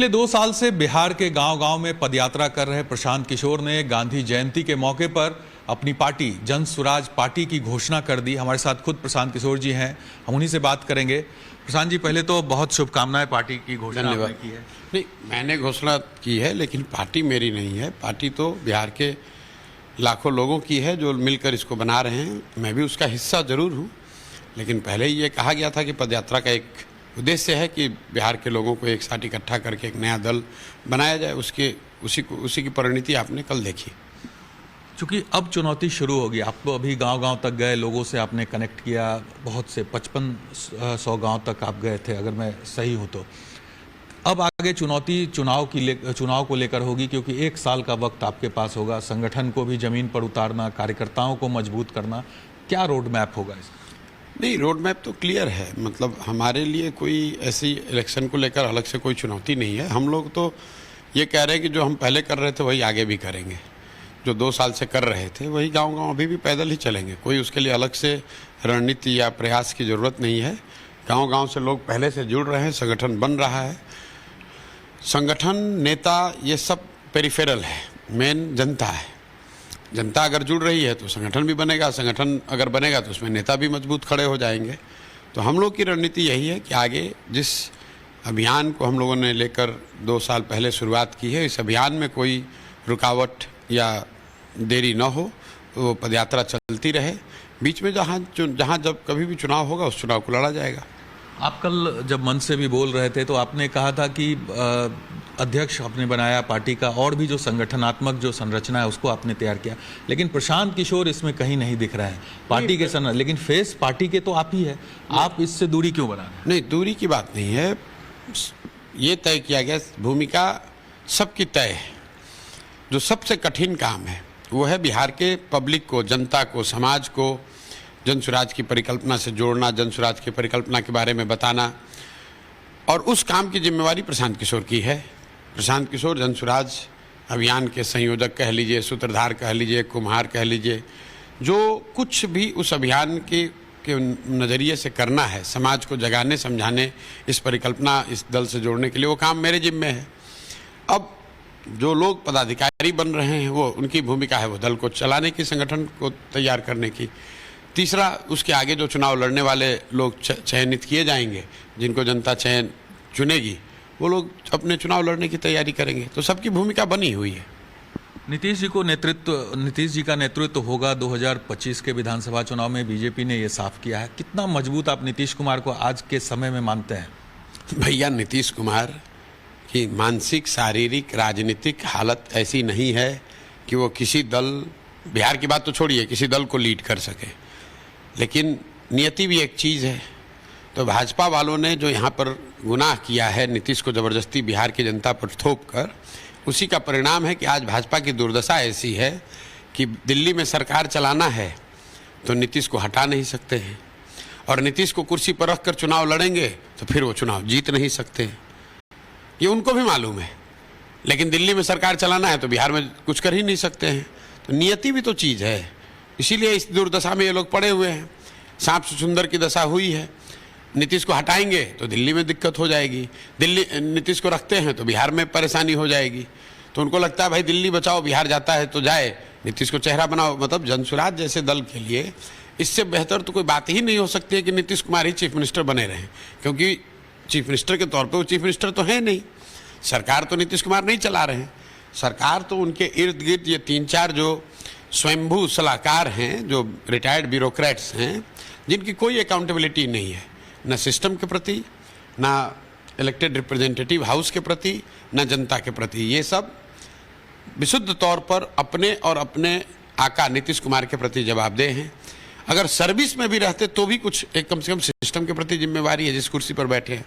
पिछले 2 साल से बिहार के गांव-गांव में पदयात्रा कर रहे प्रशांत किशोर ने गांधी जयंती के मौके पर अपनी पार्टी जन सुराज पार्टी की घोषणा कर दी। हमारे साथ खुद प्रशांत किशोर जी हैं, हम उन्हीं से बात करेंगे। प्रशांत जी, पहले तो बहुत शुभकामनाएं, पार्टी की घोषणा आपने की है। नहीं, मैंने घोषणा की है, लेकिन पार्टी मेरी नहीं है। पार्टी तो बिहार के लाखों लोगों की है जो मिलकर इसको बना रहे हैं। मैं भी उसका हिस्सा जरूर हूँ, लेकिन पहले ही ये कहा गया था कि पदयात्रा का एक उद्देश्य है कि बिहार के लोगों को एक साथ इकट्ठा करके एक नया दल बनाया जाए। उसी की परिणति आपने कल देखी। चूंकि अब चुनौती शुरू होगी, आप तो अभी गांव-गांव तक गए, लोगों से आपने कनेक्ट किया, बहुत से 5500 गांव तक आप गए थे अगर मैं सही हूँ तो। अब आगे चुनौती चुनाव को लेकर होगी, क्योंकि 1 साल का वक्त आपके पास होगा। संगठन को भी जमीन पर उतारना, कार्यकर्ताओं को मजबूत करना, क्या रोड मैप होगा इसका? नहीं, रोड मैप तो क्लियर है। मतलब हमारे लिए कोई ऐसी इलेक्शन को लेकर अलग से कोई चुनौती नहीं है। हम लोग तो ये कह रहे हैं कि जो हम पहले कर रहे थे वही आगे भी करेंगे। जो 2 साल से कर रहे थे वही गांव-गांव अभी भी पैदल ही चलेंगे। कोई उसके लिए अलग से रणनीति या प्रयास की ज़रूरत नहीं है। गांव-गांव से लोग पहले से जुड़ रहे हैं, संगठन बन रहा है। संगठन, नेता, ये सब पेरिफेरल है, मेन जनता है। जनता अगर जुड़ रही है तो संगठन भी बनेगा, संगठन अगर बनेगा तो उसमें नेता भी मजबूत खड़े हो जाएंगे। तो हम लोग की रणनीति यही है कि आगे जिस अभियान को हम लोगों ने लेकर 2 साल पहले शुरुआत की है, इस अभियान में कोई रुकावट या देरी न हो, वो पदयात्रा चलती रहे। बीच में जहाँ जब कभी भी चुनाव होगा उस चुनाव को लड़ा जाएगा। आप कल जब मंच से भी बोल रहे थे तो आपने कहा था कि अध्यक्ष आपने बनाया पार्टी का, और भी जो संगठनात्मक जो संरचना है उसको आपने तैयार किया, लेकिन प्रशांत किशोर इसमें कहीं नहीं दिख रहा है पार्टी के लेकिन फेस पार्टी के तो आप ही है। आप इससे दूरी क्यों बना रहे हैं? नहीं, दूरी की बात नहीं है। ये तय किया गया, भूमिका सबकी तय है। जो सबसे कठिन काम है वो है बिहार के पब्लिक को, जनता को, समाज को जन सुराज की परिकल्पना से जोड़ना, जन सुराज की परिकल्पना के बारे में बताना, और उस काम की जिम्मेवारी प्रशांत किशोर की है। प्रशांत किशोर जन सुराज अभियान के संयोजक कह लीजिए, सूत्रधार कह लीजिए, कुम्हार कह लीजिए। जो कुछ भी उस अभियान के नज़रिए से करना है, समाज को जगाने, समझाने, इस परिकल्पना, इस दल से जोड़ने के लिए, वो काम मेरे जिम्मे है। अब जो लोग पदाधिकारी बन रहे हैं वो उनकी भूमिका है वो दल को चलाने की, संगठन को तैयार करने की। तीसरा, उसके आगे जो चुनाव लड़ने वाले लोग चयनित किए जाएंगे, जिनको जनता चुनेगी, वो लोग अपने चुनाव लड़ने की तैयारी करेंगे। तो सबकी भूमिका बनी हुई है। नीतीश जी का नेतृत्व होगा 2025 के विधानसभा चुनाव में, बीजेपी ने ये साफ किया है। कितना मजबूत आप नीतीश कुमार को आज के समय में मानते हैं? भैया, नीतीश कुमार की मानसिक, शारीरिक, राजनीतिक हालत ऐसी नहीं है कि वो किसी दल, बिहार की बात तो छोड़िए, किसी दल को लीड कर सके। लेकिन नियति भी एक चीज़ है। तो भाजपा वालों ने जो यहाँ पर गुनाह किया है, नीतीश को ज़बरदस्ती बिहार की जनता पर थोप कर, उसी का परिणाम है कि आज भाजपा की दुर्दशा ऐसी है कि दिल्ली में सरकार चलाना है तो नीतीश को हटा नहीं सकते हैं, और नीतीश को कुर्सी पर रख कर चुनाव लड़ेंगे तो फिर वो चुनाव जीत नहीं सकते हैं। ये उनको भी मालूम है, लेकिन दिल्ली में सरकार चलाना है तो बिहार में कुछ कर ही नहीं सकते हैं। तो नियति भी तो चीज़ है, इसीलिए इस दुर्दशा में ये लोग पड़े हुए हैं। सांप सुंदर की दशा हुई है। नीतीश को हटाएंगे तो दिल्ली में दिक्कत हो जाएगी, नीतीश को रखते हैं तो बिहार में परेशानी हो जाएगी। तो उनको लगता है भाई दिल्ली बचाओ, बिहार जाता है तो जाए, नीतीश को चेहरा बनाओ। मतलब जनसुराज जैसे दल के लिए इससे बेहतर तो कोई बात ही नहीं हो सकती है कि नीतीश कुमार ही चीफ मिनिस्टर बने रहें, क्योंकि चीफ मिनिस्टर के तौर पे वो चीफ मिनिस्टर तो है नहीं। सरकार तो नीतीश कुमार नहीं चला रहे हैं। सरकार तो उनके इर्द गिर्द ये 3-4 जो स्वयंभू सलाहकार हैं, जो रिटायर्ड ब्यूरोक्रेट्स हैं, जिनकी कोई अकाउंटेबिलिटी नहीं है, न सिस्टम के प्रति, ना इलेक्टेड रिप्रेजेंटेटिव हाउस के प्रति, न जनता के प्रति। ये सब विशुद्ध तौर पर अपने और अपने आका नीतीश कुमार के प्रति जवाबदेह हैं। अगर सर्विस में भी रहते तो भी कुछ एक कम से कम सिस्टम के प्रति जिम्मेवारी है। जिस कुर्सी पर बैठे हैं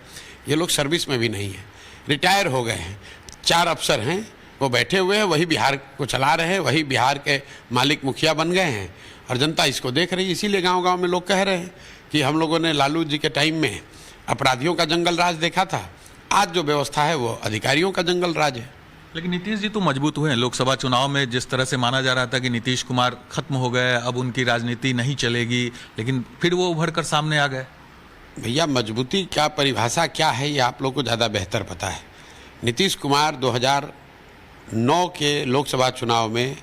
ये लोग सर्विस में भी नहीं है, रिटायर हो गए हैं। 4 अफसर हैं, वो बैठे हुए हैं, वही बिहार को चला रहे हैं, वही बिहार के मालिक मुखिया बन गए हैं, और जनता इसको देख रही है। इसीलिए गांव-गांव में लोग कह रहे हैं कि हम लोगों ने लालू जी के टाइम में अपराधियों का जंगल राज देखा था, आज जो व्यवस्था है वो अधिकारियों का जंगल राज है। लेकिन नीतीश जी तो मजबूत हुए हैं। लोकसभा चुनाव में जिस तरह से माना जा रहा था कि नीतीश कुमार खत्म हो गए, अब उनकी राजनीति नहीं चलेगी, लेकिन फिर वो उभर कर सामने आ गए। भैया, मजबूती क्या परिभाषा क्या है ये आप लोग को ज़्यादा बेहतर पता है। नीतीश कुमार 2009 के लोकसभा चुनाव में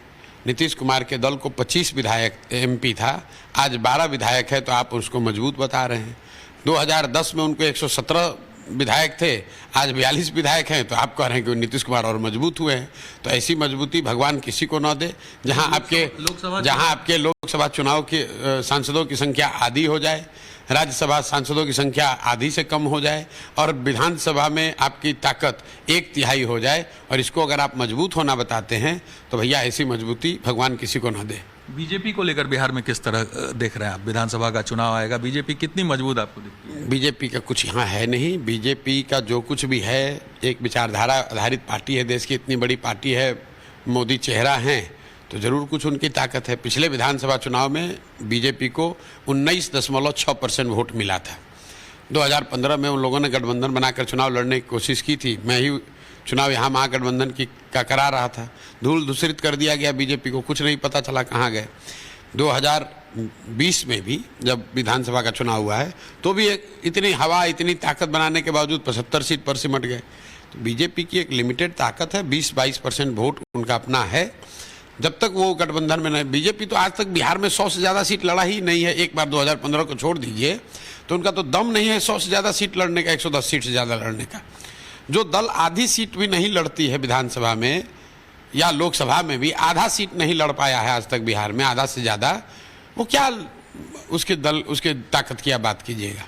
नीतीश कुमार के दल को 25 विधायक एमपी था, आज 12 विधायक है, तो आप उसको मजबूत बता रहे हैं। 2010 में उनको 117 विधायक थे, आज 42 विधायक हैं, तो आप कह रहे हैं कि नीतीश कुमार और मजबूत हुए हैं। तो ऐसी मजबूती भगवान किसी को न दे। जहां आपके लोकसभा चुनाव के सांसदों की संख्या आधी हो जाए, राज्यसभा सांसदों की संख्या आधी से कम हो जाए और विधानसभा में आपकी ताकत 1/3 हो जाए, और इसको अगर आप मजबूत होना बताते हैं तो भैया ऐसी मजबूती भगवान किसी को न दे। बीजेपी को लेकर बिहार में किस तरह देख रहे हैं आप? विधानसभा का चुनाव आएगा, बीजेपी कितनी मजबूत आपको दिखती है? बीजेपी का कुछ यहाँ है नहीं। बीजेपी का जो कुछ भी है एक विचारधारा आधारित पार्टी है, देश की इतनी बड़ी पार्टी है, मोदी चेहरा हैं, तो जरूर कुछ उनकी ताकत है। पिछले विधानसभा चुनाव में बीजेपी को 19.6% वोट मिला था। 2015 में उन लोगों ने गठबंधन बनाकर चुनाव लड़ने की कोशिश की थी। मैं ही चुनाव यहाँ महागठबंधन का करा रहा था, धूल धूसरित कर दिया गया बीजेपी को, कुछ नहीं पता चला कहाँ गए। 2020 में भी जब विधानसभा का चुनाव हुआ है तो भी इतनी हवा, इतनी ताकत बनाने के बावजूद 75 सीट पर सिमट गए। तो बीजेपी की एक लिमिटेड ताकत है, 20-22% वोट उनका अपना है। जब तक वो गठबंधन में नहीं, बीजेपी तो आज तक बिहार में 100 से ज़्यादा सीट लड़ा ही नहीं है। एक बार 2015 को छोड़ दीजिए तो उनका तो दम नहीं है 100 से ज़्यादा सीट लड़ने का, 110 सीट से ज़्यादा लड़ने का। जो दल आधी सीट भी नहीं लड़ती है विधानसभा में या लोकसभा में भी आधा सीट नहीं लड़ पाया है आज तक बिहार में, आधा से ज़्यादा, वो क्या उसके ताकत की आप बात कीजिएगा।